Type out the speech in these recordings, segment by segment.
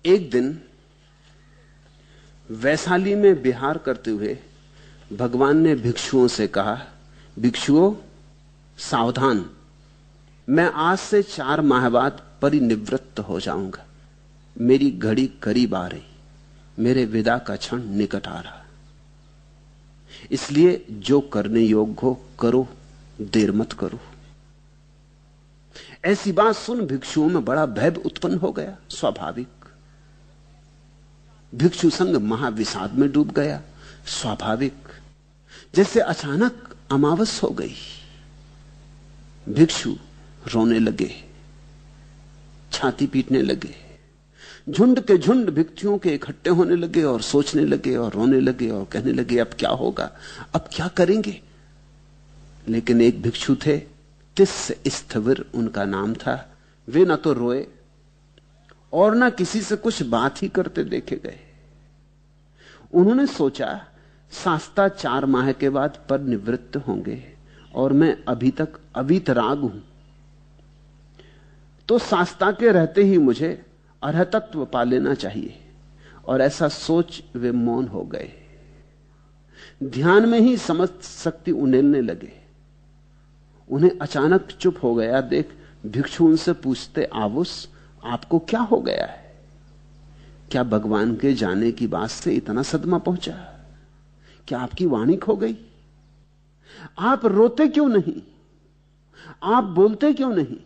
एक दिन वैशाली में विहार करते हुए भगवान ने भिक्षुओं से कहा, भिक्षुओं सावधान, मैं आज से 4 माह बाद परिनिवृत्त हो जाऊंगा। मेरी घड़ी करीब आ रही, मेरे विदा का क्षण निकट आ रहा। इसलिए जो करने योग्य हो करो, देर मत करो। ऐसी बात सुन भिक्षुओं में बड़ा भय उत्पन्न हो गया। स्वाभाविक, भिक्षु संघ महाविषाद में डूब गया। स्वाभाविक, जैसे अचानक अमावस हो गई। भिक्षु रोने लगे, छाती पीटने लगे। झुंड के झुंड भिक्षुओं के इकट्ठे होने लगे और सोचने लगे और रोने लगे और कहने लगे, अब क्या होगा, अब क्या करेंगे। लेकिन एक भिक्षु थे, तिस्स स्थविर उनका नाम था। वे न तो रोए और न किसी से कुछ बात ही करते देखे गए। उन्होंने सोचा, शास्ता 4 माह के बाद पर निवृत्त होंगे और मैं अभी तक अवीतराग हूं, तो शास्ता के रहते ही मुझे अर्हतत्व पा लेना चाहिए। और ऐसा सोच वे मौन हो गए। ध्यान में ही समझ शक्ति उनेलने लगे। उन्हें अचानक चुप हो गया देख भिक्षु उनसे पूछते, आवुस आपको क्या हो गया है? क्या भगवान के जाने की बात से इतना सदमा पहुंचा? क्या आपकी वाणी खो गई? आप रोते क्यों नहीं? आप बोलते क्यों नहीं?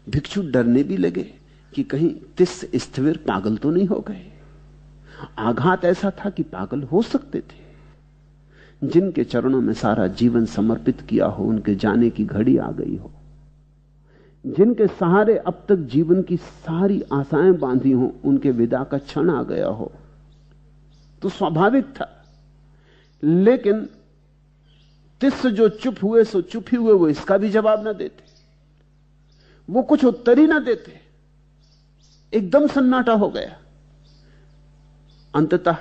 भिक्षु डरने भी लगे कि कहीं तिस्स स्थविर पागल तो नहीं हो गए। आघात ऐसा था कि पागल हो सकते थे। जिनके चरणों में सारा जीवन समर्पित किया हो, उनके जाने की घड़ी आ गई हो। जिनके सहारे अब तक जीवन की सारी आशाएं बांधी हो, उनके विदा का क्षण आ गया हो, तो स्वाभाविक था। लेकिन तिस्स जो चुप हुए सो चुप ही हुए, वो इसका भी जवाब ना देते, वो कुछ उत्तर ही ना देते। एकदम सन्नाटा हो गया। अंततः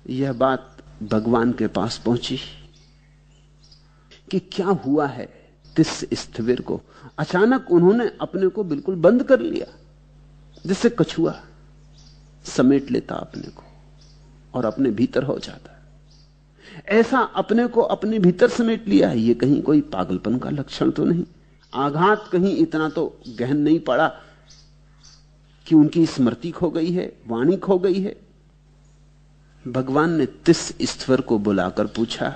यह बात भगवान के पास पहुंची कि क्या हुआ है तिस्स स्थविर को। अचानक उन्होंने अपने को बिल्कुल बंद कर लिया, जैसे कछुआ समेट लेता अपने को और अपने भीतर हो जाता। ऐसा अपने को अपने भीतर समेट लिया है, यह कहीं कोई पागलपन का लक्षण तो नहीं। आघात कहीं इतना तो गहन नहीं पड़ा कि उनकी स्मृति खो गई है, वाणी खो गई है। भगवान ने तिस्स स्थविर को बुलाकर पूछा,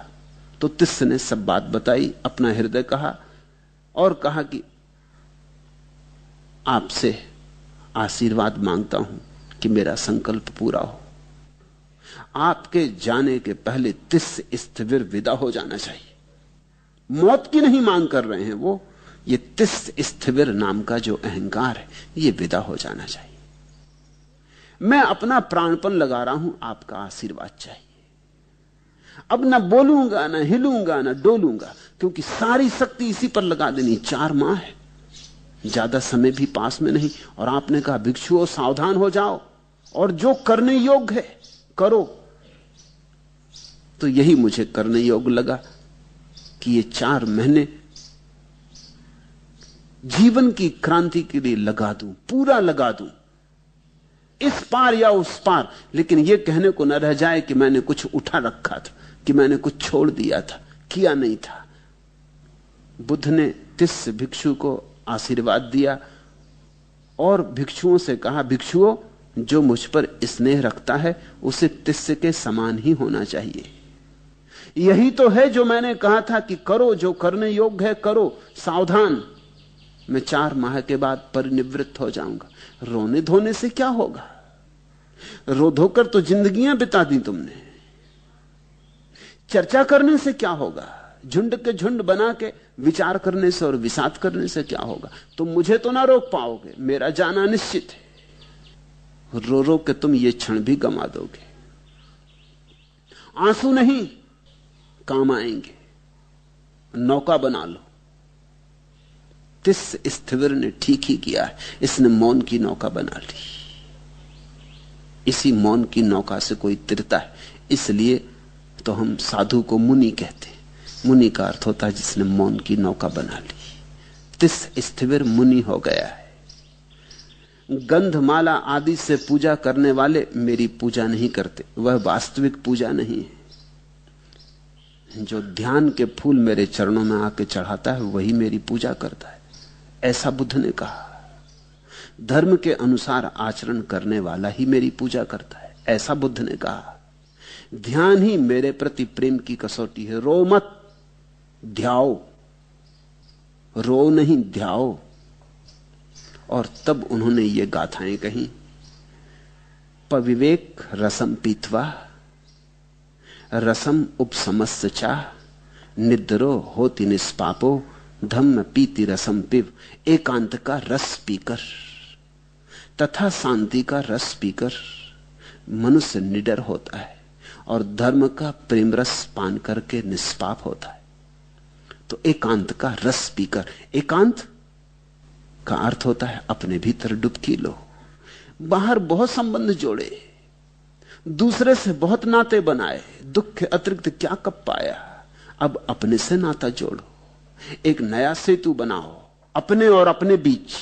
तो तिस्स ने सब बात बताई, अपना हृदय कहा और कहा कि आपसे आशीर्वाद मांगता हूं कि मेरा संकल्प पूरा हो। आपके जाने के पहले तिस्स स्थविर विदा हो जाना चाहिए। मौत की नहीं मांग कर रहे हैं वो, ये तिस्स स्थविर नाम का जो अहंकार है, ये विदा हो जाना चाहिए। मैं अपना प्राणपण लगा रहा हूं, आपका आशीर्वाद चाहिए। अब ना बोलूंगा, ना हिलूंगा, ना डोलूंगा, क्योंकि सारी शक्ति इसी पर लगा देनी। 4 माह है, ज्यादा समय भी पास में नहीं। और आपने कहा भिक्षुओं सावधान हो जाओ और जो करने योग्य है करो। तो यही मुझे करने योग्य लगा कि ये 4 महीने जीवन की क्रांति के लिए लगा दूं, पूरा लगा दूं, इस पार या उस पार। लेकिन यह कहने को न रह जाए कि मैंने कुछ उठा रखा था, कि मैंने कुछ छोड़ दिया था, किया नहीं था। बुद्ध ने तिस्स भिक्षु को आशीर्वाद दिया और भिक्षुओं से कहा, भिक्षुओं जो मुझ पर स्नेह रखता है उसे तिस्स के समान ही होना चाहिए। यही तो है जो मैंने कहा था कि करो, जो करने योग्य है करो, सावधान, मैं 4 माह के बाद परिनिवृत्त हो जाऊंगा। रोने धोने से क्या होगा? रो धोकर तो जिंदगियां बिता दी तुमने। चर्चा करने से क्या होगा? झुंड के झुंड बना के विचार करने से और विषाद करने से क्या होगा? तुम मुझे तो ना रोक पाओगे, मेरा जाना निश्चित है। रो रो के तुम ये क्षण भी गंवा दोगे। आंसू नहीं काम आएंगे, नौका बना लो। तिस्स स्थविर ने ठीक ही किया है, इसने मौन की नौका बना ली। इसी मौन की नौका से कोई तिरता है, इसलिए तो हम साधु को मुनि कहते हैं। मुनि का अर्थ होता है जिसने मौन की नौका बना ली। तिस्स स्थविर मुनि हो गया है। गंधमाला आदि से पूजा करने वाले मेरी पूजा नहीं करते, वह वास्तविक पूजा नहीं है। जो ध्यान के फूल मेरे चरणों में आके चढ़ाता है वही मेरी पूजा करता है, ऐसा बुद्ध ने कहा। धर्म के अनुसार आचरण करने वाला ही मेरी पूजा करता है, ऐसा बुद्ध ने कहा। ध्यान ही मेरे प्रति प्रेम की कसौटी है। रो मत, ध्याओ, रो नहीं ध्याओ। और तब उन्होंने ये गाथाएं कही, पविवेक रसम पीत्वा रसम उपसमस्य चाह, निद्रो होति निष्पापो धम्म पीति रसम पिव। एकांत का रस पीकर तथा शांति का रस पीकर मनुष्य निडर होता है और धर्म का प्रेम रस पान करके निष्पाप होता है। तो एकांत का रस पीकर, एकांत का अर्थ होता है अपने भीतर डुबकी लो। बाहर बहुत संबंध जोड़े, दूसरे से बहुत नाते बनाए, दुख के अतिरिक्त क्या कब पाया। अब अपने से नाता जोड़ो, एक नया सेतु बनाओ अपने और अपने बीच।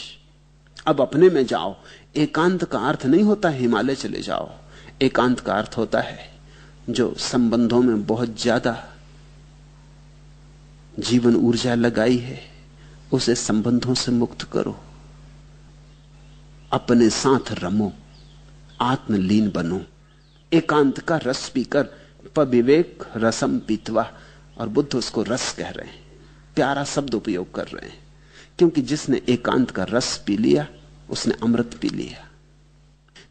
अब अपने में जाओ। एकांत का अर्थ नहीं होता हिमालय चले जाओ, एकांत का अर्थ होता है जो संबंधों में बहुत ज्यादा जीवन ऊर्जा लगाई है उसे संबंधों से मुक्त करो, अपने साथ रमो, आत्मलीन बनो। एकांत का रस पीकर पविवेक रसम पीतवा। और बुद्ध उसको रस कह रहे हैं, प्यारा शब्द उपयोग कर रहे हैं, क्योंकि जिसने एकांत का रस पी लिया उसने अमृत पी लिया।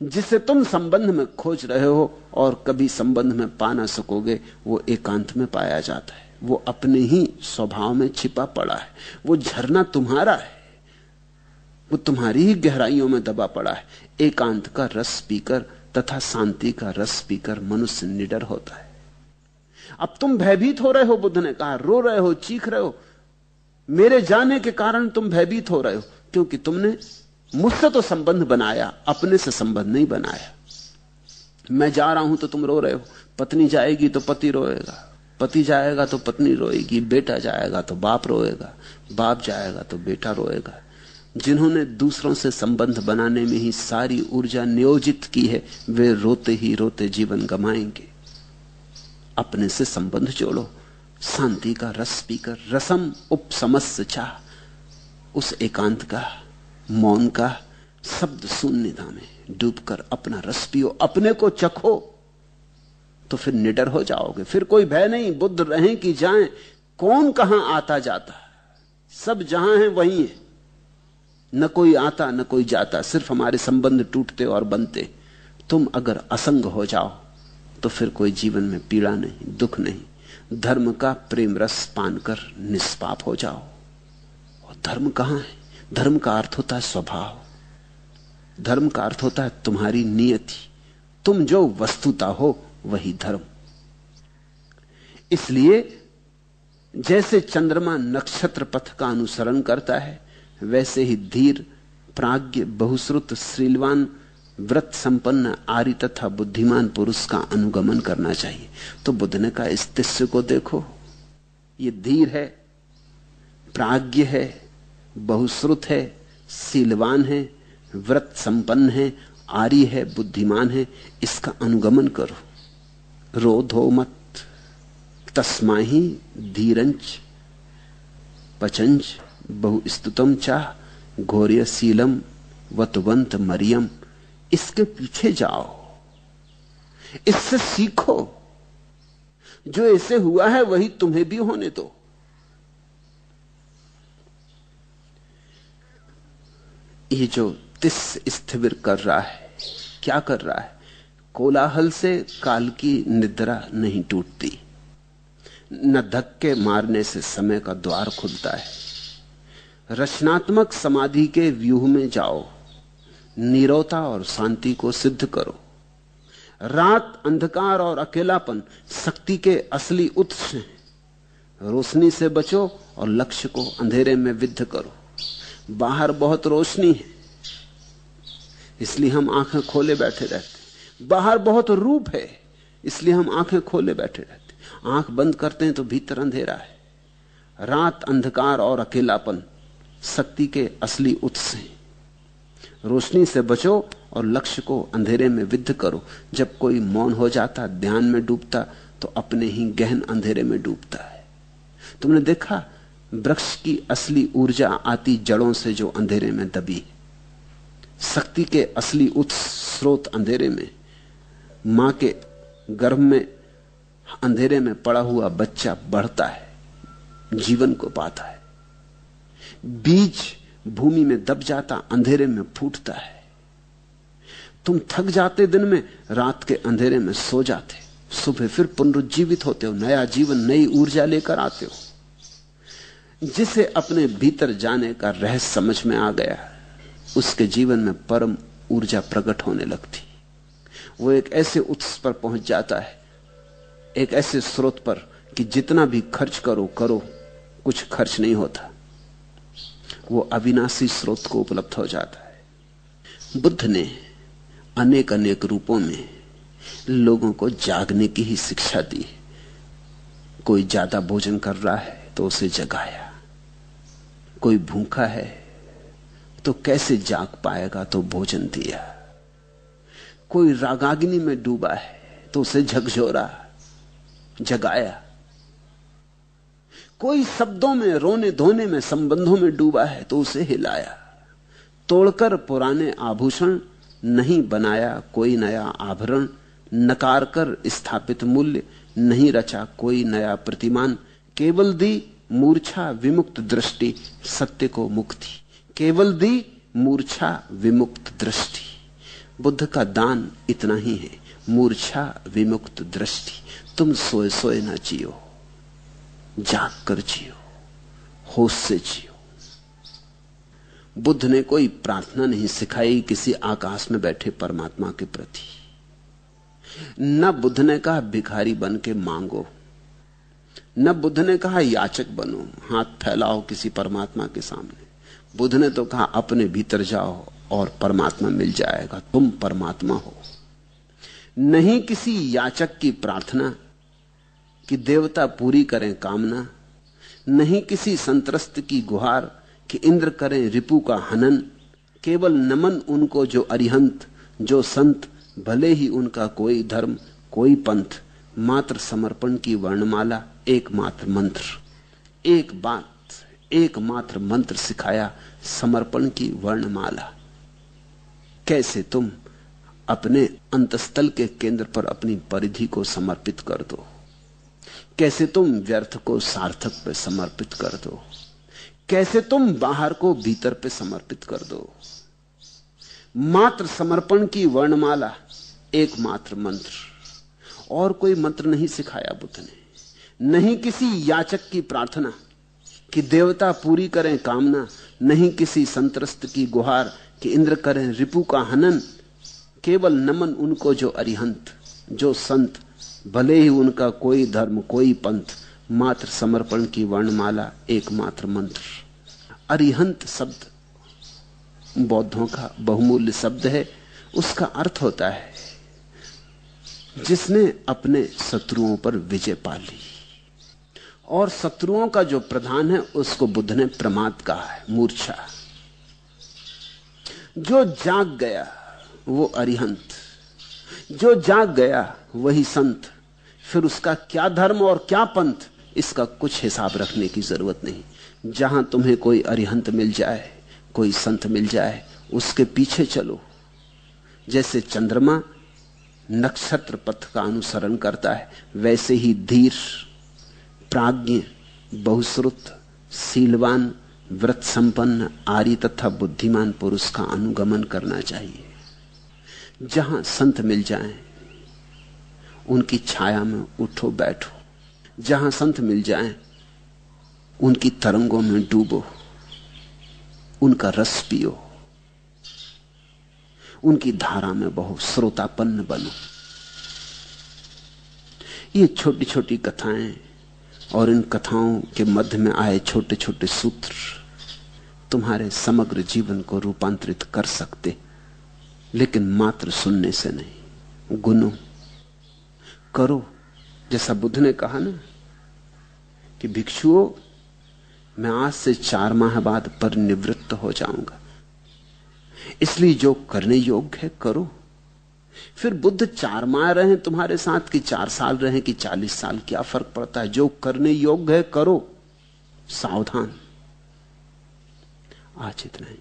जिसे तुम संबंध में खोज रहे हो और कभी संबंध में पा ना सकोगे, वो एकांत में पाया जाता है। वो अपने ही स्वभाव में छिपा पड़ा है। वो झरना तुम्हारा है, वो तुम्हारी ही गहराइयों में दबा पड़ा है। एकांत का रस पीकर तथा शांति का रस पीकर मनुष्य निडर होता है। अब तुम भयभीत हो रहे हो, बुद्ध ने कहा, रो रहे हो, चीख रहे हो। मेरे जाने के कारण तुम भयभीत हो रहे हो, क्योंकि तुमने मुझसे तो संबंध बनाया, अपने से संबंध नहीं बनाया। मैं जा रहा हूं तो तुम रो रहे हो, पत्नी जाएगी तो पति रोएगा, पति जाएगा तो पत्नी रोएगी, बेटा जाएगा तो बाप रोएगा, बाप जाएगा तो बेटा रोएगा। जिन्होंने दूसरों से संबंध बनाने में ही सारी ऊर्जा नियोजित की है, वे रोते ही रोते जीवन गमाएंगे। अपने से संबंध जोड़ो, शांति का रस पीकर, रसम उपसमस्य चाह, उस एकांत का, मौन का, शब्द शून्यता में डूबकर अपना रस पियो, अपने को चखो, तो फिर निडर हो जाओगे। फिर कोई भय नहीं, बुद्ध रहें कि जाएं, कौन कहां आता जाता, सब जहां है वहीं है। न कोई आता न कोई जाता, सिर्फ हमारे संबंध टूटते और बनते। तुम अगर असंग हो जाओ तो फिर कोई जीवन में पीड़ा नहीं, दुख नहीं। धर्म का प्रेम रस पान कर निष्पाप हो जाओ। और धर्म कहां है? धर्म का अर्थ होता है स्वभाव, धर्म का अर्थ होता है तुम्हारी नियति। तुम जो वस्तुता हो वही धर्म। इसलिए जैसे चंद्रमा नक्षत्र पथ का अनुसरण करता है, वैसे ही धीर, प्राज्ञ, बहुश्रुत, श्रीलवान, व्रत संपन्न, आर्य तथा बुद्धिमान पुरुष का अनुगमन करना चाहिए। तो बुद्ध ने कहा, इस तिस्य को देखो, ये धीर है, प्राज्ञ है, बहुश्रुत है, शीलवान है, व्रत संपन्न है, आर्य है, बुद्धिमान है, इसका अनुगमन करो। रो धो मत। तस्माहि धीरंच पचंच बहुस्तुतम चाह घोर्यशीलम वतवंत मरियम। इसके पीछे जाओ, इससे सीखो। जो इसे हुआ है वही तुम्हें भी होने दो। ये जो तिस स्थिविर कर रहा है, क्या कर रहा है? कोलाहल से काल की निद्रा नहीं टूटती, न धक्के मारने से समय का द्वार खुलता है। रचनात्मक समाधि के व्यूह में जाओ, नीरवता और शांति को सिद्ध करो। रात, अंधकार और अकेलापन शक्ति के असली उत्स हैं। रोशनी से बचो और लक्ष्य को अंधेरे में विद्ध करो। बाहर बहुत रोशनी है, इसलिए हम आंखें खोले बैठे रहते। बाहर बहुत रूप है, इसलिए हम आंखें खोले बैठे रहते। आंख बंद करते हैं तो भीतर अंधेरा है। रात, अंधकार और अकेलापन शक्ति के असली उत्स हैं। रोशनी से बचो और लक्ष्य को अंधेरे में विद्ध करो। जब कोई मौन हो जाता, ध्यान में डूबता, तो अपने ही गहन अंधेरे में डूबता है। तुमने देखा, वृक्ष की असली ऊर्जा आती जड़ों से जो अंधेरे में दबी है। शक्ति के असली उत्स स्रोत अंधेरे में। मां के गर्भ में अंधेरे में पड़ा हुआ बच्चा बढ़ता है, जीवन को पाता है। बीज भूमि में दब जाता, अंधेरे में फूटता है। तुम थक जाते दिन में, रात के अंधेरे में सो जाते, सुबह फिर पुनरुज्जीवित होते हो, नया जीवन, नई ऊर्जा लेकर आते हो। जिसे अपने भीतर जाने का रहस्य समझ में आ गया, उसके जीवन में परम ऊर्जा प्रकट होने लगती। वो एक ऐसे उत्स पर पहुंच जाता है, एक ऐसे स्रोत पर कि जितना भी खर्च करो कुछ खर्च नहीं होता। वो अविनाशी स्रोत को उपलब्ध हो जाता है। बुद्ध ने अनेक अनेक रूपों में लोगों को जागने की ही शिक्षा दी। कोई ज्यादा भोजन कर रहा है तो उसे जगाया, कोई भूखा है तो कैसे जाग पाएगा तो भोजन दिया, कोई रागाग्नि में डूबा है तो उसे झकझोरा, जगाया, कोई शब्दों में, रोने धोने में, संबंधों में डूबा है तो उसे हिलाया। तोड़कर पुराने आभूषण, नहीं बनाया कोई नया आभरण, नकार कर स्थापित मूल्य, नहीं रचा कोई नया प्रतिमान, केवल दी मूर्छा विमुक्त दृष्टि, सत्य को मुक्ति, केवल दी मूर्छा विमुक्त दृष्टि। बुद्ध का दान इतना ही है, मूर्छा विमुक्त दृष्टि। तुम सोए सोए ना जियो, जाग कर जियो, होश से जियो। बुद्ध ने कोई प्रार्थना नहीं सिखाई किसी आकाश में बैठे परमात्मा के प्रति। न बुद्ध ने कहा भिखारी बन के मांगो, न बुद्ध ने कहा याचक बनो, हाथ फैलाओ किसी परमात्मा के सामने। बुद्ध ने तो कहा अपने भीतर जाओ और परमात्मा मिल जाएगा, तुम परमात्मा हो। नहीं किसी याचक की प्रार्थना कि देवता पूरी करें कामना, नहीं किसी संत्रस्त की गुहार कि इंद्र करें रिपु का हनन, केवल नमन उनको जो अरिहंत, जो संत, भले ही उनका कोई धर्म कोई पंथ, मात्र समर्पण की वर्णमाला, एकमात्र मंत्र। एक बात, एकमात्र मंत्र सिखाया, समर्पण की वर्णमाला। कैसे तुम अपने अंतस्थल के केंद्र पर अपनी परिधि को समर्पित कर दो, कैसे तुम व्यर्थ को सार्थक पे समर्पित कर दो, कैसे तुम बाहर को भीतर पे समर्पित कर दो। मात्र समर्पण की वर्णमाला, एकमात्र मंत्र। और कोई मंत्र नहीं सिखाया बुद्ध ने। नहीं किसी याचक की प्रार्थना कि देवता पूरी करें कामना, नहीं किसी संत्रस्त की गुहार कि इंद्र करें रिपु का हनन, केवल नमन उनको जो अरिहंत, जो संत, भले ही उनका कोई धर्म कोई पंथ, मात्र समर्पण की वर्णमाला, एकमात्र मंत्र। अरिहंत शब्द बौद्धों का बहुमूल्य शब्द है। उसका अर्थ होता है जिसने अपने शत्रुओं पर विजय पा ली। और शत्रुओं का जो प्रधान है उसको बुद्ध ने प्रमाद कहा है, मूर्छा। जो जाग गया वो अरिहंत, जो जाग गया वही संत। फिर उसका क्या धर्म और क्या पंथ, इसका कुछ हिसाब रखने की जरूरत नहीं। जहां तुम्हें कोई अरिहंत मिल जाए, कोई संत मिल जाए, उसके पीछे चलो। जैसे चंद्रमा नक्षत्र पथ का अनुसरण करता है, वैसे ही धीर, प्राज्ञ, बहुश्रुत, शीलवान, व्रत संपन्न, आर्य तथा बुद्धिमान पुरुष का अनुगमन करना चाहिए। जहां संत मिल जाएं, उनकी छाया में उठो बैठो। जहां संत मिल जाएं, उनकी तरंगों में डूबो, उनका रस पियो, उनकी धारा में बहो, श्रोतापन्न बनो। ये छोटी छोटी कथाएं और इन कथाओं के मध्य में आए छोटे छोटे सूत्र तुम्हारे समग्र जीवन को रूपांतरित कर सकते, लेकिन मात्र सुनने से नहीं। गुनो, करो। जैसा बुद्ध ने कहा ना कि इसलिए जो करने योग्य है करो। फिर बुद्ध 4 माह रहे तुम्हारे साथ कि 4 साल रहे कि 40 साल, क्या फर्क पड़ता है? जो करने योग्य है करो। सावधान। आज इतना ही।